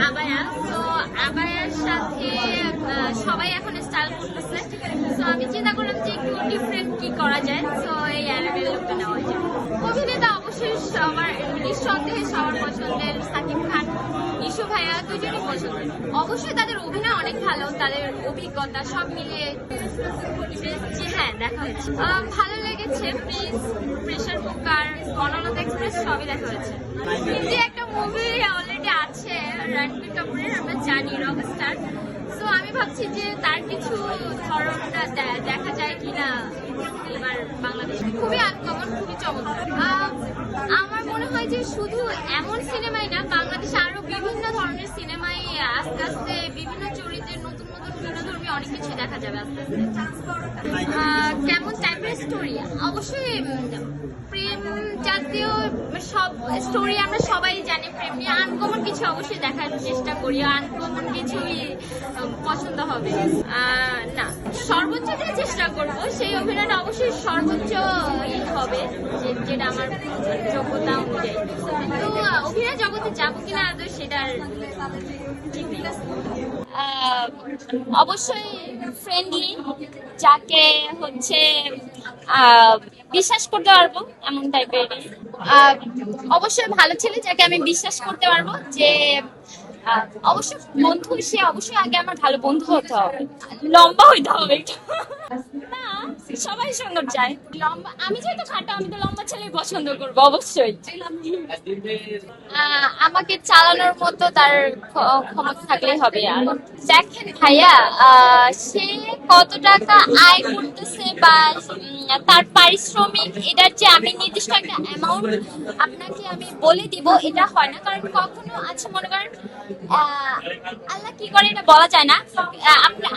Abaya. তো আবায়ার সাথে সবাই এখন স্টাইল করতেছে। তো আমি চিন্তা করলাম যে একটু ডিফারেন্ট কি করা যায়। তো এই অ্যারাবিক লুকটা নেওয়া যায়। অভিনেতা অবশ্যই সবার নিঃসন্দেহে সবার পছন্দের সাকিব খান, ইসু ভাইয়া দুজনই পছন্দের। অবশ্যই তাদের অভিনয় অনেক ভালো, তাদের অভিজ্ঞতা সব মিলিয়ে যে হ্যাঁ দেখা হয়েছে। ভালো লেগেছে। Prince, pressure cooker, Banalata express সবই দেখা হয়েছে। হিন্দি একটা মুভি অলরেডি আছে রণবীর কাপুরের, আমরা জানি রকস্টার। তো আমি ভাবছি যে তার কিছু ধরনটা দেখা যায় কিনা এবার বাংলাদেশে। খুবই আনকমন, খুবই চমৎকার। আমার মনে হয় যে শুধু এমন সিনেমাই না, বাংলাদেশে আরো বিভিন্ন ধরনের সিনেমায় আস্তে আস্তে বিভিন্ন চরিত্রের নতুন নতুন ভিন্নধর্মী অনেক কিছু দেখা যাবে আস্তে আস্তে। কেমন টাইপের স্টোরি? অবশ্যই প্রেম জাতীয় সব স্টোরি আমরা সবাই জানি। প্রেম নিয়ে আনকমন কিছু অবশ্যই দেখার চেষ্টা করি, আনকমন কিছুই পছন্দ হবে না। সর্বোচ্চ যেটা চেষ্টা করব সেই অভিনয়টা অবশ্যই সর্বোচ্চ হবে, যেটা আমার যোগ্যতা অনুযায়ী। কিন্তু অভিনয় জগতে যাবো কিনা আদৌ সেটার ঠিক নেই। অবশ্যই ফ্রেন্ডলি, যাকে হচ্ছে বিশ্বাস করতে পারবো এমন টাইপের। অবশ্যই ভালো ছেলে যাকে আমি বিশ্বাস করতে পারবো, যে অবশ্যই বন্ধু, সে অবশ্যই আগে আমার ভালো বন্ধু হতে হবে, লম্বা হইতে হবে একটু। না, সবাই সুন্দর চায়। লম্বা, আমি যেহেতু খাটো, আমি তো লম্বা ছেলেই পছন্দ করবো অবশ্যই। আমাকে চালানোর মতো তার ক্ষমতা থাকলেই হবে। আর দেখেন ভাইয়া, সে কত টাকা আয় করতেছে বা তার পারিশ্রমিক, এটার যে আমি নির্দিষ্ট একটা অ্যামাউন্ট আপনাকে আমি বলে দিব, এটা হয় না। কারণ কখনো আছে মনে করেন আল্লাহ কি করে এটা বলা যায় না।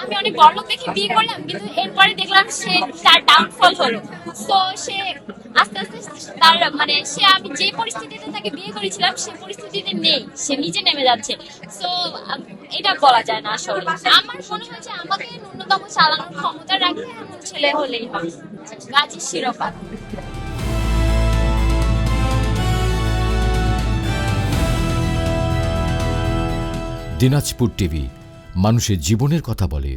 আমি অনেক বড়লোক দেখে বিয়ে করলাম, কিন্তু এরপরে দেখলাম সে তার ডাউনফল হলো। তো সে আস্তে আস্তে তার মানে সে, আমি যে পরিস্থিতিতে তাকে বিয়ে করেছিলাম সেই পরিস্থিতিতে নেই, সে নিজে নেমে যাচ্ছে। তো এটা বলা যায় না আসলে। আমার মনে হয় যে আমাকে ন্যূনতম চালানোর ক্ষমতা রাখে এমন ছেলে হলেই হবে। গাজীর শিরোপা। দিনাজপুর টিভি, মানুষের জীবনের কথা বলে।